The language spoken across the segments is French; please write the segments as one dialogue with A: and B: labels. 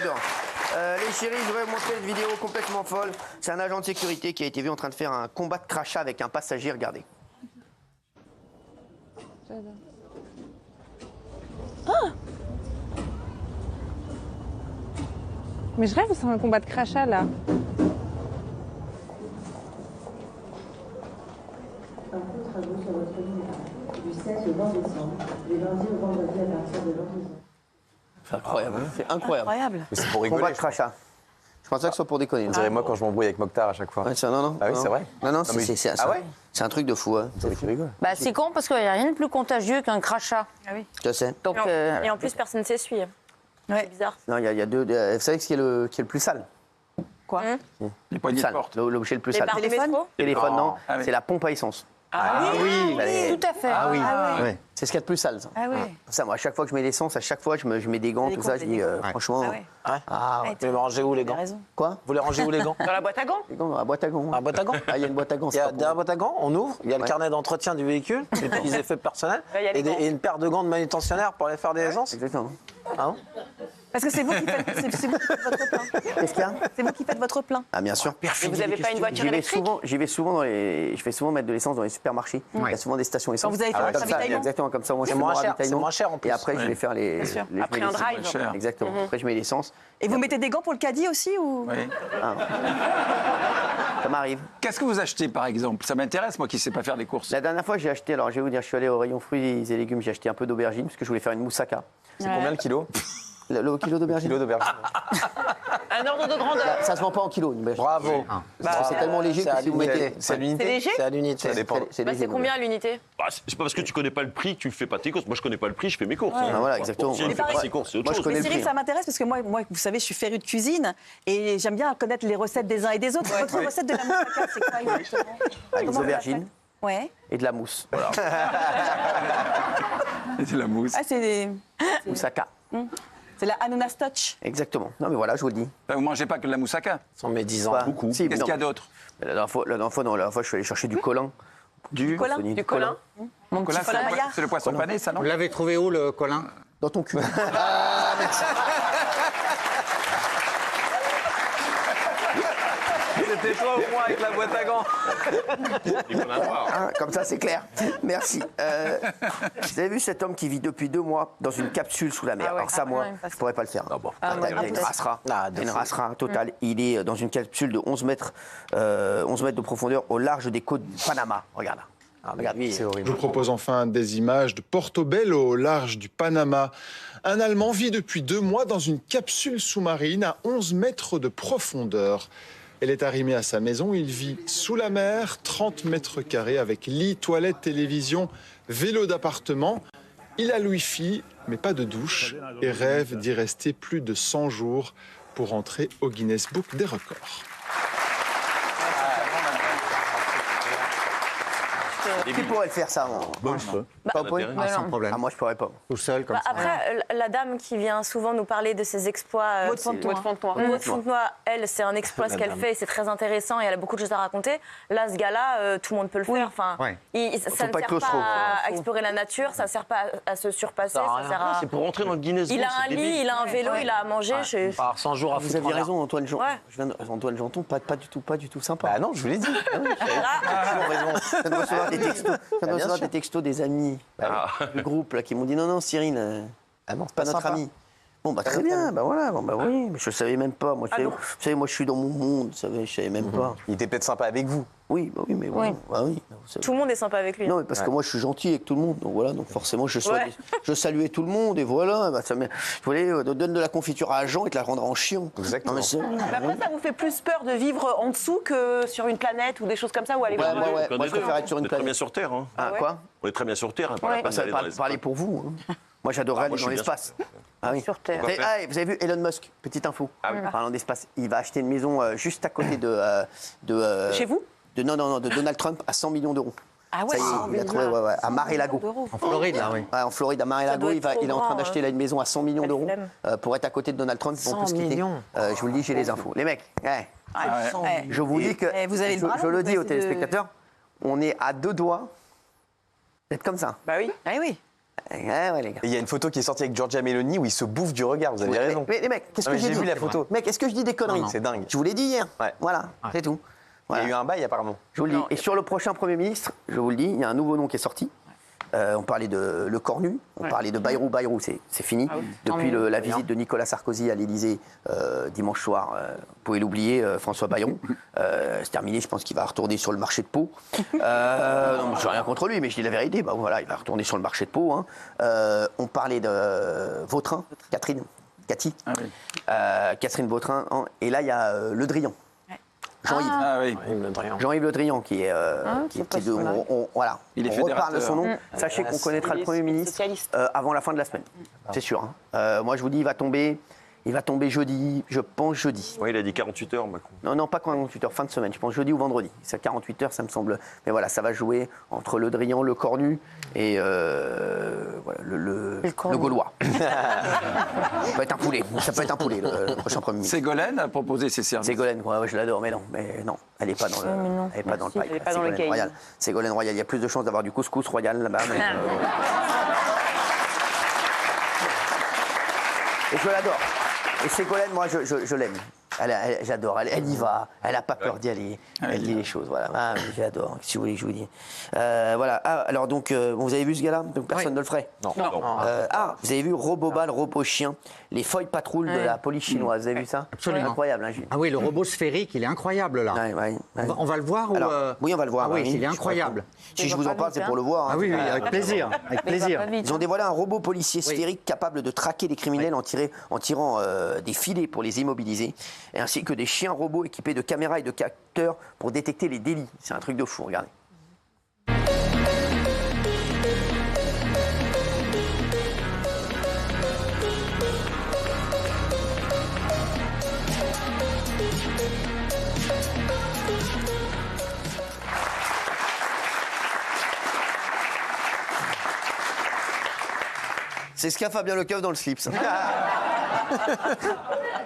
A: J'adore. Les chéris, je voudrais vous montrer une vidéo complètement folle. C'est un agent de sécurité qui a été vu en train de faire un combat de crachat avec un passager. Regardez.
B: J'adore. Mais je rêve, c'est un combat de crachat là.
C: Travaux sur votre ligne du 16 au 20 décembre, du lundi au vendredi à partir de 22h.
A: C'est incroyable. C'est incroyable.
D: Incroyable.
E: Mais c'est pour
A: Combat
E: rigoler.
A: de crachat. Je pense pas que ce soit pour déconner.
E: On dirait moi quand je m'embrouille avec Mokhtar à chaque fois.
A: Ouais, ça, non.
E: Ah oui,
A: non.
E: c'est vrai.
A: Non,
E: mais- Ah ouais
A: c'est un truc de fou. Hein.
E: C'est vrai qu'il rigole.
D: Bah, c'est con parce qu'il n'y a rien de plus contagieux qu'un crachat.
F: Ah oui.
A: Je sais.
D: Donc,
F: Et en plus, personne ne s'essuie. C'est bizarre.
A: Non, il y a deux. Vous savez ce qui est le plus sale?
D: quoi
G: Les poignées de
A: Sale.
G: porte.
A: L'objet le plus
F: Les
A: sale.
F: barres de
D: Téléphone
F: métro.
A: Téléphone, non.
G: Ah oui.
A: C'est la pompe à essence.
D: Ah oui, tout à fait.
H: Ah oui.
D: Ah,
H: Ouais.
A: C'est ce qu'il y a de plus sale, ça.
D: oui.
A: Ça, moi, à chaque fois que je mets l'essence, à chaque fois, je mets des gants,
D: Des
A: tout
D: gants,
A: ça. Je
D: des
A: dis,
D: gants.
A: franchement.
D: Ah ouais.
E: Ah,
D: Ouais,
E: vous les rangez où les
D: T'as
E: gants
D: raison.
A: Quoi?
E: Vous les rangez où les gants
F: Dans la boîte à gants.
A: Les gants dans la boîte à gants.
E: Dans la boîte à gants
A: Ah, il y a une boîte à gants.
E: Il y a derrière la boîte à gants, on ouvre, il y a le
A: Ouais.
E: carnet d'entretien du véhicule, les petits effets personnels,
F: il y a les gants.
E: et une paire de gants de manutentionnaire pour aller faire des essences.
A: Exactement.
E: Ah bon
D: Parce que c'est vous qui faites, c'est vous qui faites votre plein.
A: Qu'est-ce qu'il y a?
D: C'est vous qui faites votre plein.
A: Ah, bien sûr.
F: Et vous n'avez pas une voiture électrique?
A: J'y vais souvent je fais souvent mettre de l'essence dans les supermarchés. Il y a souvent des stations essence.
D: Quand vous allez faire
A: Comme
D: votre
A: ça,
D: ravitaillement.
A: exactement, comme ça, moi je
E: C'est
A: fais mon
E: moins cher,
A: ravitaillement.
E: c'est moins cher en plus.
A: Et après, je vais faire les.
D: sûr.
A: les-
F: Après
A: je mets
F: un
A: les-
F: drive.
G: Cher.
A: Exactement. Après, je mets l'essence.
D: Et vous mettez des gants pour le caddie aussi ou
G: Oui.
A: Ça m'arrive.
G: Qu'est-ce que vous achetez, par exemple? Ça m'intéresse, moi qui ne sais pas faire les courses.
A: La dernière fois, j'ai acheté, alors je vais vous dire, je suis allé au rayon fruits et légumes, j'ai acheté un peu d'aubergine parce que je voulais faire une moussaka.
E: C'est combien le kilo
A: Le kilo d'aubergine.
E: Kilo d'aubergine.
F: Un ordre de grandeur.
A: Ça se vend pas en kilo, une aubergine.
E: Bravo.
A: Parce que c'est tellement léger
E: C'est
A: que
E: à
A: si vous mettez.
E: l'unité. C'est à l'unité.
F: C'est léger
E: C'est à l'unité.
A: C'est léger.
F: C'est combien à l'unité?
I: Bah, c'est pas parce que tu connais pas le prix que tu fais pas tes courses. Moi, je connais pas le prix, je fais mes courses.
A: Ah, voilà, exactement.
I: Si elle
A: Mais
I: fait pas
D: pareil-
I: ses courses, c'est autre
A: Moi, je
I: chose.
A: connais
D: Mais
A: le
D: Cyril,
A: prix.
D: ça m'intéresse parce que moi, vous savez, je suis férue de cuisine et j'aime bien connaître les recettes des uns et des autres. Votre recette de la moussaka, c'est quoi exactement?
A: Avec des
D: Comment vous la
A: aubergines
D: faites? Ouais.
A: et de la mousse.
G: C'est la mousse.
D: Ah, c'est
A: Moussaka.
D: la Hanouna Stotch.
A: Exactement. Non, mais voilà, je vous le dis.
G: Vous mangez pas que de la moussaka.
E: Sans mes 10 ans.
A: Pas
E: Beaucoup.
A: Si,
G: Qu'est-ce
A: non.
G: qu'il y a d'autre?
A: La dernière fois, je suis allé chercher du colin.
D: Du colin.
A: Soigner
F: Du colin.
D: Mon
G: Colin,
D: petit colin Maillard.
G: c'est le poisson pané, ça, non?
H: Vous l'avez trouvé où, le Colin?
A: Dans ton cul.
E: C'était toi ou moi avec la boîte à gants?
A: Hein, comme ça, c'est clair. Merci. Vous avez vu cet homme qui vit depuis 2 mois dans une capsule sous la mer?
D: Ah ouais.
A: Alors ça, moi,
D: Ah,
A: je pourrais pas le faire.
E: Ah bon.
A: Il y a une racera.
E: Ah, de
A: Une
E: fou.
A: racera totale. Il est dans une capsule de 11 mètres de profondeur au large des côtes du Panama. Regarde. Regarde.
E: C'est horrible.
J: Je vous propose enfin des images de Portobello au large du Panama. Un Allemand vit depuis 2 mois dans une capsule sous-marine à 11 mètres de profondeur. Elle est arrimée à sa maison. Il vit sous la mer, 30 mètres carrés, avec lit, toilette, télévision, vélo d'appartement. Il a le Wi-Fi, mais pas de douche, et rêve d'y rester plus de 100 jours pour entrer au Guinness Book des records.
A: Qui pourrait le faire, ça?
H: Moi, je peux.
A: Pas au point?
H: Ah, sans problème.
A: Ah, moi, je pourrais pas.
H: Tout seul, comme ça.
F: Après, la dame qui vient souvent nous parler de ses exploits.
D: Maud Fontenoy.
F: Maud Fontenoy, elle, c'est un exploit ce qu'elle fait, c'est très intéressant et elle a beaucoup de choses à raconter. Là, ce gars-là, tout le monde peut le faire. Enfin,
H: Ouais.
F: ça
A: Faut
F: ne
A: pas
F: sert
A: être claustro.
F: pas à explorer la nature, ça ne sert pas à se surpasser, ça sert à.
I: C'est pour rentrer dans le Guinness Book.
F: Il a
I: c'est
F: un lit,
I: débile.
F: il a un vélo, il a à manger.
E: Alors 100 jours à
A: Vous
E: foutre en
A: aviez
E: l'air.
A: raison, Antoine Jean.
F: Ouais.
A: Antoine Janton, pas du tout sympa.
E: Bah non, je vous l'ai dit.
A: Ça doit recevoir des textos,
E: bien sûr.
A: des textos des amis du groupe là, qui m'ont dit non, Cyril,
E: Ah non,
A: c'est pas notre
E: sympa.
A: ami. Bon, bah très bien, bah voilà, bon, bah oui, mais je savais même pas. Moi, vous savez, moi, je suis dans mon monde, vous savez, je savais même pas.
E: Il était peut-être sympa avec vous.
A: Oui, bah oui, mais
F: Oui.
A: bon, bah oui. Vous savez.
F: Tout le monde est sympa avec lui.
A: Non, mais parce que moi, je suis gentil avec tout le monde, donc voilà, donc forcément, je saluais tout le monde, et voilà, bah, je voulais donne de la confiture à Jean et te la rendra en chiant.
E: Exactement.
A: Non, mais c'est vrai.
F: Mais après, ça vous fait plus peur de vivre en dessous que sur une planète ou des choses comme ça, ou aller voir.
A: Ouais,
I: Aucun
A: moi,
I: des
A: je
I: deux,
A: préfère
I: hein.
A: être sur
I: On
A: une
I: est très bien
A: planète.
I: sur Terre. Hein.
A: Ah, quoi?
I: On est très bien sur Terre. Hein,
F: Ouais.
I: pas
A: Ça
I: aller dans
A: parler pour vous. Hein. Moi, j'adorerais
I: moi,
A: aller dans
I: je suis bien
A: l'espace. Ah oui.
F: Sur Terre.
A: Vous avez vu Elon Musk, petite info. Parlant d'espace, il va acheter une maison juste à côté de
F: Chez vous?
A: de Donald Trump à 100 millions d'euros.
D: Ah ouais,
A: Ça y est, il a trouvé à Mar-a-Lago.
H: En Floride, là, oui.
A: Ouais, en Floride, à Mar-a-Lago,
F: doit
A: il
F: être
A: est en
F: trop
A: train
F: grand,
A: d'acheter là, une maison à 100 millions
F: Quelle
A: d'euros
F: flemme.
A: pour être à côté de Donald Trump. Ils vont
E: 100
A: tous quitter.
E: millions.
A: Je vous le dis, j'ai les infos. Les mecs,
D: Ouais.
A: je vous dis que,
D: vous avez le bras,
A: je le
D: vous
A: dis aux
D: pouvez essayer de-
A: téléspectateurs, on est à 2 doigts d'être comme ça.
F: Bah oui.
D: Ah oui.
A: Ouais, les gars.
E: Et il y a une photo qui est sortie avec Giorgia Meloni où il se bouffe du regard, vous avez raison.
A: Mais les mecs, qu'est-ce
E: Non,
A: que
E: mais
A: j'ai
E: j'ai
A: dit
E: vu la photo.
A: Mec, est-ce que je dis des conneries?
E: C'est dingue.
A: Je vous l'ai dit hier.
E: Ouais.
A: Voilà, c'est tout.
E: Il
A: Voilà.
E: y a eu un bail apparemment.
A: Je vous le dis. Et sur le prochain Premier ministre, je vous le dis, il y a un nouveau nom qui est sorti. On parlait de Le Cornu, on parlait de Bayrou. Bayrou, c'est fini. Depuis la visite de Nicolas Sarkozy à l'Élysée dimanche soir, vous pouvez l'oublier, François Bayrou. C'est terminé, je pense qu'il va retourner sur le marché de Pau. Je n'ai rien contre lui, mais je dis la vérité. Bah, voilà, il va retourner sur le marché de Pau. Hein. On parlait de Vautrin, Cathy. Catherine Vautrin. Hein. Et là, il y a Le Drian. Jean-Yves.
G: Ah oui.
A: Jean-Yves Le Drian qui est, voilà.
G: Il est
A: on reparle de son nom.
G: fédérateur.
A: Sachez qu'on connaîtra le Premier ministre
D: socialiste.
A: avant la fin de la semaine. C'est sûr. Hein. Moi, je vous dis, il va tomber jeudi, je pense jeudi.
I: Oui, il a dit 48 heures, Macron.
A: Non, pas 48 heures, fin de semaine. Je pense jeudi ou vendredi. C'est 48 heures, ça me semble. Mais voilà, ça va jouer entre Le Drian, Le Cornu et voilà, le Gaulois. Ça peut être un poulet. Ça peut être un poulet, le prochain Premier ministre.
G: Ségolène a proposé ses services.
A: Ségolène, ouais, je l'adore, mais non, elle n'est pas dans le, elle est pas dans le pipe.
D: Elle est pas dans le
A: Ségolène
D: game.
A: Royal. Ségolène Royal, il y a plus de chances d'avoir du couscous royal là-bas. Mais, et je l'adore. Et Ségolène, moi, je l'aime. J'adore, elle y va, elle n'a pas peur d'y aller, elle dit les choses, voilà. Ah, j'adore, si vous voulez que je vous dise. Voilà, alors donc, vous avez vu ce gars-là? Donc personne ne le ferait?
E: Non.
A: Vous avez vu Robobal, Robo-Chien, les feuilles patrouilles de la police chinoise, vous avez vu ça?
H: Absolument.
A: Incroyable, hein, Gilles.
H: Ah oui, le robot sphérique, il est incroyable là.
A: Ouais.
H: On va le voir ou
A: Alors, oui, on va le voir.
H: Ah oui,
A: oui,
H: il est incroyable.
A: Si je vous en parle, c'est pour le voir. hein.
H: Ah oui, avec plaisir, avec plaisir.
A: Ils ont dévoilé un robot policier sphérique capable de traquer les criminels en tirant des filets pour les immobiliser, et ainsi que des chiens robots équipés de caméras et de capteurs pour détecter les délits. C'est un truc de fou, regardez. C'est ce qu'a Fabien Lecoeuf dans le slip. Ça.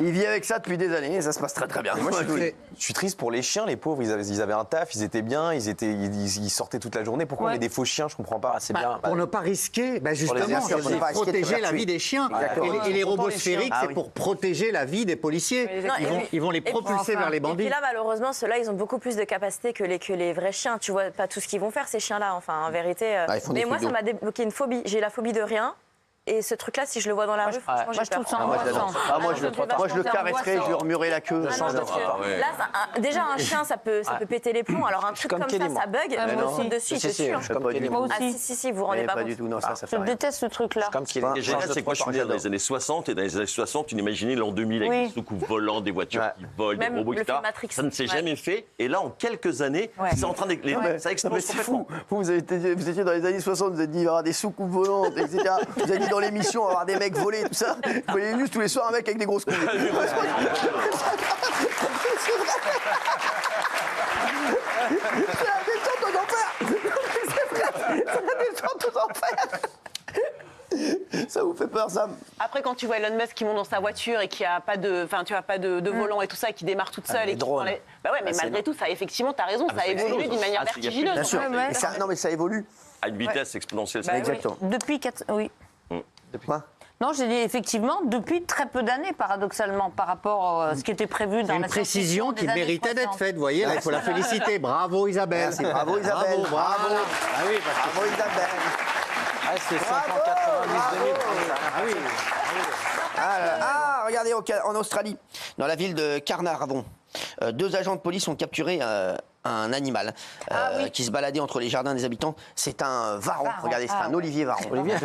A: Il vit avec ça depuis des années et ça se passe très très bien.
E: Moi, je suis triste pour les chiens, les pauvres. Ils avaient un taf, ils étaient bien, ils sortaient toute la journée. Pourquoi on met des faux chiens? Je comprends pas. C'est bien.
H: Pour ne pas risquer, justement,
A: pour ne pas risquer de
H: protéger
A: faire
H: la
A: tuer.
H: vie des chiens.
A: Exactement.
H: Et les robots sphériques,
A: Ah
H: c'est
A: oui.
H: pour protéger la vie des policiers. Ils vont les propulser vers les
F: Et
H: bandits.
F: puis là, malheureusement, ceux-là, ils ont beaucoup plus de capacité que les vrais chiens. Tu vois pas tout ce qu'ils vont faire, ces chiens-là. Enfin, en vérité.
A: ils font des
F: Mais moi,
A: trucs
F: ça m'a débloqué une phobie. J'ai la phobie de rien. Et ce truc-là, si je le vois dans la rue, franchement, j'ai peur.
A: Moi, je le caresserai, je lui remuerai la queue.
F: Ah non, parce que là, déjà, un chien, ça peut péter les plombs. Alors, un truc comme ça, ça bug. Je me saute dessus, je te tue.
B: Moi
F: Ah
B: aussi.
F: si, vous vous rendez pas
A: Pas
F: compte.
A: du tout, non, ça fait
B: Je
A: rien.
B: déteste ce truc-là.
E: Comme qu'il
I: Ce qui est génial, c'est que moi, je suis né dans les années 60, et dans les années 60, tu imaginais l'an 2000 avec
B: Oui.
I: des soucoupes volants, des voitures qui volent,
F: Même
I: des robots,
F: le
I: etc.
F: film Matrix.
I: Ça ne s'est
F: Ouais.
I: jamais fait. Et là, en quelques années, c'est en train de. Ça explose
A: C'est
I: complètement.
A: fou. Vous étiez dans les années 60, vous avez dit il va y avoir des soucoupes volantes, etc. Vous avez dit dans l'émission, il va y avoir des mecs volés, tout ça. Vous voyez juste tous les soirs un mec avec des grosses couilles. C'est la descente aux enfers. C'est la descente aux enfers. Ça vous fait peur, Sam?
K: Après, quand tu vois Elon Musk qui monte dans sa voiture et qui a pas de, de volant et tout ça, et qui démarre toute seule
A: les
K: et qui
A: drones.
K: prend les... Bah ouais, mais malgré tout, ça, effectivement, t'as raison, ça a évolué d'une manière
I: Ah, il y a
K: vertigineuse.
A: Bien sûr.
B: Ouais.
A: Et ça, non, mais ça évolue.
I: À une vitesse exponentielle.
K: Bah oui.
A: Exactement.
B: Depuis 4... Oui.
A: Quoi?
B: Non, j'ai dit effectivement depuis très peu d'années, paradoxalement, par rapport à ce qui était prévu dans
H: C'est une
B: la
H: précision qui méritait d'être faite, vous voyez, là, il faut la féliciter. Bravo Isabelle.
A: Merci, bravo Isabelle.
H: Bravo.
A: Ah oui, bravo Isabelle.
E: c'est 590 2000.
H: Ah oui.
A: Regardez, en Australie, dans la ville de Carnarvon, 2 agents de police ont capturé un animal qui se baladait entre les jardins des habitants. C'est un varan. Regardez, c'est un olivier varan. Olivier.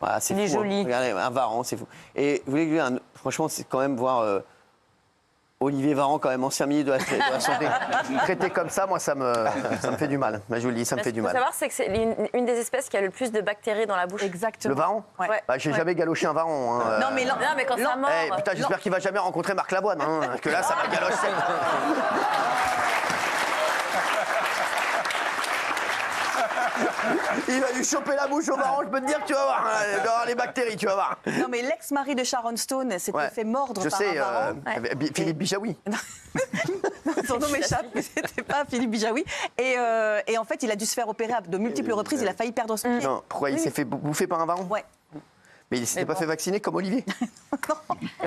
A: Voilà, c'est
B: Il est
A: fou, hein.
B: joli.
A: Regardez, un varan, c'est fou. Et vous voulez que je vous dise franchement, c'est quand même voir Olivier Varan, quand même, ancien ministre de la Santé. Traité comme ça, moi, ça me fait du mal. Je vous le dis, ça me fait du
F: Ce qu'il faut
A: mal.
F: savoir, c'est que c'est une des espèces qui a le plus de bactéries dans la bouche.
D: Exactement.
A: Le Varan
F: Ouais.
A: Bah, j'ai jamais galoché un Varan. Hein.
D: Non, mais
F: Non, mais quand ça mord.
A: Eh, putain, j'espère qu'il va jamais rencontrer Marc Lavoine, hein, que là, ça va galocher. Il va lui choper la bouche au Varan, je peux te dire que tu vas voir. Il doit avoir les bactéries, tu vas voir.
D: Non, mais l'ex-mari de Sharon Stone s'était
A: Ouais.
D: fait mordre
A: Je
D: par
A: sais,
D: un varan.
A: Philippe Bijaoui.
D: Son nom m'échappe, mais c'était pas Philippe Bijaoui. Et en fait, il a dû se faire opérer à de multiples reprises. Il a failli perdre son pied.
A: Non, pourquoi il s'est fait bouffer par un Varan?
D: Ouais.
A: Mais il s'était pas fait vacciner comme Olivier.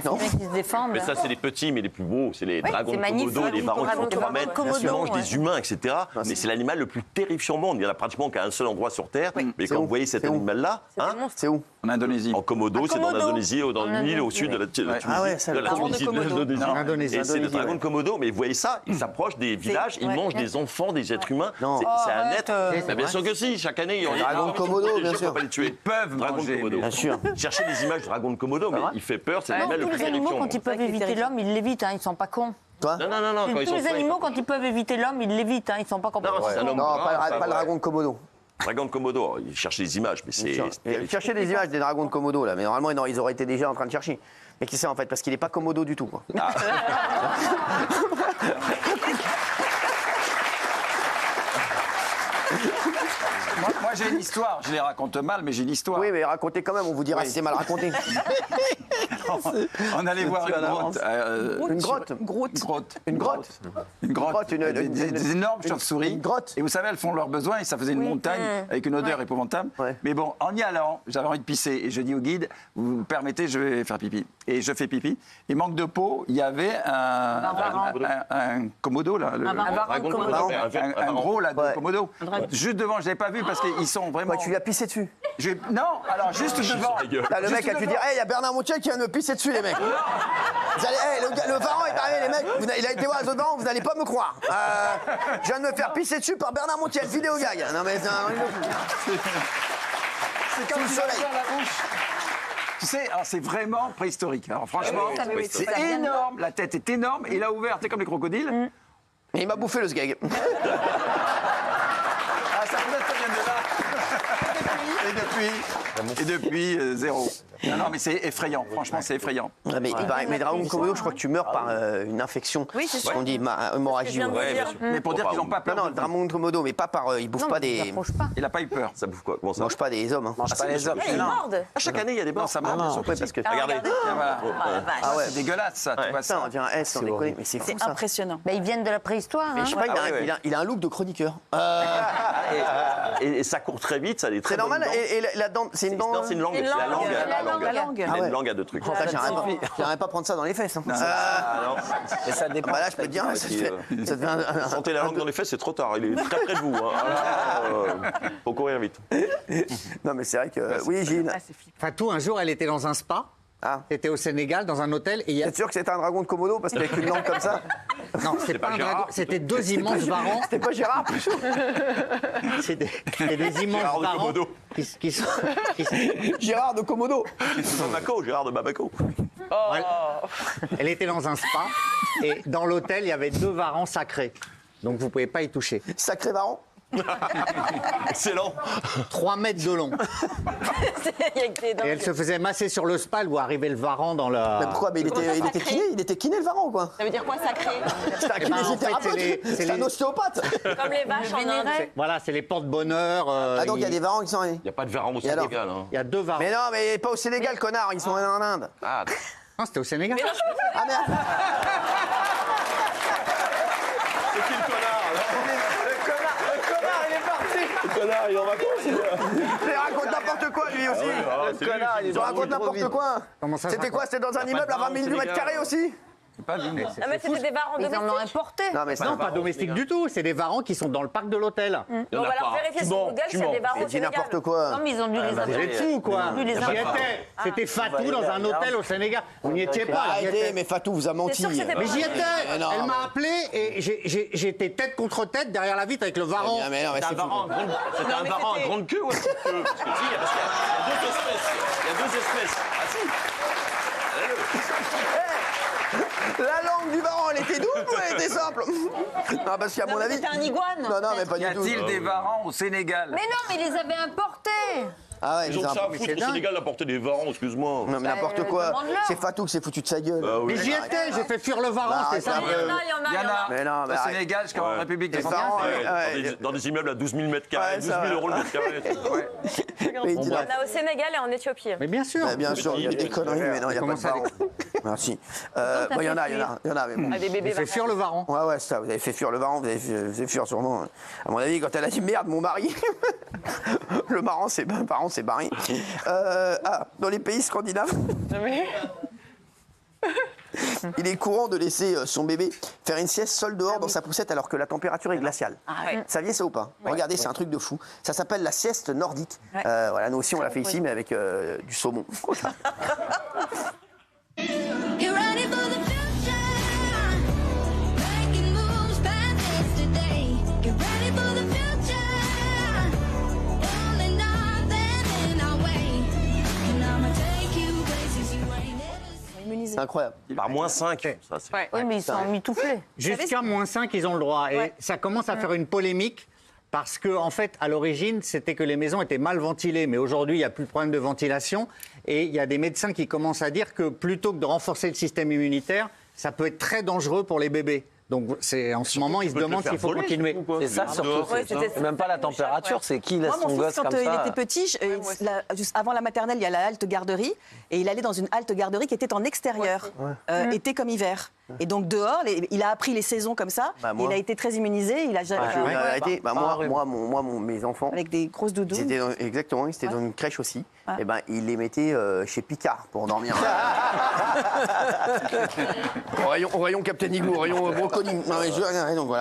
B: Non. Qui se défendent.
I: Mais ça, c'est les petits, mais les plus beaux. C'est les dragons de
B: magnifique,
I: Komodo, les
B: les
I: varans qui
B: dragons
I: se
B: de
I: promènent,
B: Komodo,
I: qui mangent
B: ouais.
I: des humains, etc. Mais c'est l'animal le plus terrifiant au monde. Il y en a pratiquement qu'à un seul endroit sur Terre. Mais
A: C'est
I: quand
A: où
I: vous voyez cet
A: C'est où
I: animal-là, hein,
A: C'est où?
G: En Indonésie.
I: en Komodo, c'est dans l'Indonésie, dans une île au sud de la Tunisie.
A: Ah ouais, ça,
I: de la
A: le
I: Tunisie, de l'Indonésie.
H: En Indonésie.
I: Et c'est le
A: Indonésie,
I: dragon
A: ouais.
I: de Komodo, mais vous voyez ça, il s'approche des villages, il mange des enfants, des êtres humains.
A: Non.
I: C'est un
B: arrête.
I: être. Bien sûr que si, chaque année, il y a
A: dragon de Komodo, bien sûr.
I: pas les tuer.
G: Ils peuvent
I: Dragon de
G: manger,
I: Komodo.
A: Bien sûr.
I: Cherchez des images de dragon de Komodo, mais il fait peur, c'est
B: Non,
I: l'animal le
B: tous
I: plus
B: les animaux,
I: terrifiant.
B: quand ils peuvent éviter l'homme, ils l'évitent, hein, ils sont pas cons.
A: Toi?
I: Non, quand ils
B: Tous
I: sont
B: les
I: prêts,
B: animaux, quand ils peuvent éviter l'homme, ils l'évitent, hein, ils sont pas complètement
I: c'est un
B: cons.
I: homme.
A: Non,
I: Ah,
A: pas le dragon de Komodo.
I: Dragon de Komodo, il cherche des images, mais c'est terrifiant.
A: Cherchez des images des dragons de Komodo, là. Mais normalement, non, ils auraient été déjà en train de chercher. Mais qui c'est en fait? Parce qu'il n'est pas Komodo du tout, quoi.
G: Moi, j'ai une histoire. Je les raconte mal, mais j'ai une histoire.
A: Oui, mais racontez quand même, on vous dira si c'est mal raconté.
G: On allait voir une grotte.
A: Une grotte.
G: Une grotte. Une grotte. Des énormes chauves-souris.
A: Une grotte.
G: Et vous savez, elles font leurs besoins et ça faisait une montagne avec une odeur épouvantable.
A: Ouais.
G: Mais bon, en y allant, j'avais envie de pisser et je dis au guide, vous me permettez, je vais faire pipi. Et je fais pipi. Et manque de peau, il y avait un Komodo, là.
I: Dragon de Komodo.
G: Un gros, là, de
A: Ouais.
G: Komodo. Juste devant, je ne l'avais pas vu parce qu'ils sont vraiment...
A: Quoi, tu lui as pissé dessus?
G: Non, alors juste devant.
A: Là, le mec a dû dire, hey, il y a Bernard Montiel qui vient de me pisser dessus, les mecs. Vous allez, hey, le Varan est arrivé, les mecs. Il a été voir les autres Varans, vous n'allez pas me croire. Je viens de me faire pisser dessus par Bernard Montiel, vidéo gag. Non, mais c'est un...
G: C'est comme
A: le soleil.
G: Tu sais, alors, c'est vraiment préhistorique. Alors franchement,
B: oui,
G: c'est
B: ça vient de là.
G: énorme. La tête est énorme. Et il a ouvert, c'est comme les crocodiles.
A: Et il m'a bouffé le sgeg.
G: Ah, ça peut-être ça vient de là. Et depuis, zéro. Non, mais c'est effrayant. Franchement, c'est effrayant.
A: Ouais, mais mais Dragon de Komodo, je crois que tu meurs par une infection.
D: Oui, c'est
A: ce qu'on dit, hémorragie.
I: Ouais, bien sûr.
G: Mais pour dire qu'ils n'ont pas peur.
A: Non, le Dragon de Komodo, mais pas par. Il bouffe pas
B: Ils
A: des.
B: n'approchent pas.
G: Il n'a pas eu peur.
I: Ça bouffe quoi? Comment ça?
A: Mange pas des hommes. Hein.
H: Mange pas les hommes.
F: Ils mordent.
I: Ah, chaque année, il y a des morts.
G: Non, ça marche. bien sûr.
A: Ouais, parce que.
I: Regardez.
G: Voilà.
A: Ah ouais.
G: C'est dégueulasse, ça. Tu vois
A: Putain, on
G: ça.
A: dirait un S, on déconne, mais c'est fou
D: C'est
A: ça.
D: impressionnant.
B: Bah, ils viennent de la préhistoire.
A: Mais
B: hein.
A: je sais pas,
I: Ah ouais.
A: il a un look de chroniqueur.
I: Et ça court très vite, ça a des très
A: C'est normal,
I: bonnes dents.
A: et la dent, c'est une dent.
I: Non, c'est une langue.
F: C'est une
I: C'est la
F: langue.
I: langue.
F: La langue.
B: La
D: langue.
I: Elle
A: Ah
I: a
A: ouais.
I: une langue à deux trucs.
A: Ça, j'aimerais pas prendre ça dans les fesses. Hein.
H: Mais ça dépend.
A: Bah là, je peux te dire, ça devient un-
I: Sentez la langue dans les fesses, c'est trop tard. Il est très près de vous. Faut courir vite.
A: Non, mais c'est vrai que. Oui, Gilles.
H: Fatou, un jour, elle était dans un spa.
A: Ah.
H: C'était au Sénégal, dans un hôtel. Et il y a...
A: T'es sûr que c'était un dragon de Komodo parce qu'avec une langue comme ça?
H: Non, c'était pas un
I: Gérard.
H: dragon. C'était deux immenses varans.
A: C'était pas Gérard?
H: C'était des immenses
I: Gérard de
H: varans
I: Komodo.
H: qui sont...
A: Gérard de Komodo.
I: Bamako, Gérard de Bamako.
H: Elle était dans un spa. Et dans l'hôtel, il y avait deux varans sacrés. Donc vous ne pouvez pas y toucher.
A: Sacré Varan.
I: Excellent.
H: 3 mètres de long.
F: Il y a que des dents.
H: Et elle se faisait masser sur le spa. Elle voit arriver le varan dans la...
A: Mais pourquoi? Mais il était kiné? Il était kiné le Varan, quoi.
K: Ça veut dire quoi, sacré?
A: C'était un
H: ben, en fait,
A: kinésithérapeute. C'est un ostéopathe.
F: Comme les vaches en Inde.
H: Voilà, c'est les porte-bonheur.
A: Ah, donc il y a des Varans qui sont.
I: Il n'y a pas de varan au
A: Et alors
I: Sénégal. Hein.
H: Il y a deux varans.
A: Mais non, mais pas au Sénégal, connard. Ils sont en Inde.
I: Ah,
H: Non, c'était au Sénégal.
A: Ah merde.
I: c'est qui le connard
A: Le connard, il est parti.
I: Le connard, il est en vacances.
A: Il raconte n'importe quoi, lui aussi.
I: Le connard,
A: Il raconte n'importe quoi.
H: Comment ça se
A: C'était quoi? C'était dans un immeuble à 20 000 mètres carrés aussi?
G: Pas vu, mais
F: Ah, mais c'était des varans
B: Ils en ont
F: domestiques.
B: importé.
A: Non, mais
H: Non, pas domestique du tout. C'est des varans qui sont dans le parc de l'hôtel.
F: On va leur vérifier sur Google s'il y a des varans au
A: dis
F: Sénégal.
A: n'importe quoi.
B: Non, mais ils ont dû les
H: Vous êtes fous ou quoi?
B: J'y
H: étais. C'était Fatou dans un hôtel au Sénégal. Vous n'y étiez pas. J'y
A: Arrêtez,
H: étais.
A: mais Fatou vous a menti.
F: sûr que c'était pas
H: Mais j'y étais.
A: Mais non,
H: Elle
A: mais-
H: m'a appelé et j'étais tête contre tête derrière la vitre avec le varan.
A: Mais non, mais c'est fou.
I: C'était un varan à grande queue ou à petite queue? Parce que si, parce qu'il y a deux espèces. Il y a deux espèces. Ah si.
A: La langue du varan, elle était double ou elle était simple? Non, parce qu'à mon avis.
K: C'était un iguane.
A: Non, mais pas
G: Y
A: du tout.
G: a-t-il des varans au Sénégal?
B: Mais non, mais ils les avaient importés.
A: Ah ouais,
I: Ils ont que ça à foutre au Sénégal d'apporter des varans, excuse-moi.
A: Non, mais n'importe quoi.
B: demande-leur.
A: C'est Fatou qui s'est foutu de sa gueule.
I: Bah oui.
H: Mais j'y étais, j'ai fait fuir le varan,
A: Bah,
H: c'est ça.
A: arrête un peu.
G: Il y en a
A: Mais non, mais
G: au
A: arrête.
G: Sénégal jusqu'en
I: Ouais.
G: République
A: Les
G: démocratique.
A: varans,
I: Ouais, dans des immeubles à 12 000 mètres carrés,
A: Ouais,
I: 12
A: ça
I: 000
A: va.
I: euros le mètre carré.
A: Mais il
F: Il
A: dit
F: y
A: là.
F: en a au Sénégal et en Éthiopie.
H: Mais bien sûr.
A: Bah, bien sûr, il y a des conneries, mais non, il n'y a pas
H: Comment
A: de
H: ça,
A: varan. Merci. Il y en a, mais bon.
K: Ah, des bébés
H: J'ai fait fuir le varan.
A: Ouais, ouais, c'est ça, vous avez fait fuir le varan, vous avez fait fuir sûrement. À mon avis, quand elle a dit merde, mon mari, le varan s'est barré. Dans les pays scandinaves, il est courant de laisser son bébé faire une sieste seul dehors dans sa poussette alors que la température est glaciale.
K: ouais.
A: Vous saviez ça ou pas? Regardez, c'est un truc de fou. Ça s'appelle la sieste nordique. Voilà, nous aussi, on l'a fait ici, mais avec du saumon.
L: Get ready for the future. Making moves past yesterday. Get ready for the future. Only nothing in our way. And I'ma take you places you ain't never seen.
A: C'est incroyable.
I: Par moins 5. Ça, c'est...
K: Ouais.
B: Oui, mais ils sont mitouflés.
H: Jusqu'à -5, ils ont le droit. Et ça commence à faire une polémique. Parce que, en fait, à l'origine, c'était que les maisons étaient mal ventilées. Mais aujourd'hui, il n'y a plus de problème de ventilation. Et il y a des médecins qui commencent à dire que plutôt que de renforcer le système immunitaire, ça peut être très dangereux pour les bébés. Donc, en ce moment, ils se demandent s'il faut continuer.
E: C'est ça, surtout.
F: Ouais, c'était
E: C'est même pas la température, c'est qui laisse
D: Moi,
E: son
D: mon
E: gosse
D: fils, quand
E: comme
D: il
E: ça.
D: était petit, juste avant la maternelle, il y a la halte garderie. Et il allait dans une halte garderie qui était en extérieur, été comme hiver. Et donc dehors, il a appris les saisons comme ça.
A: Bah, moi.
D: Il a été très immunisé. Il a jamais
A: mes enfants,
D: avec des grosses doudounes.
A: exactement, ils étaient dans une crèche aussi. Et ben, ils les mettaient chez Picard pour dormir. au rayon Captain Igloo, au rayon brocoli. Non, mais donc voilà.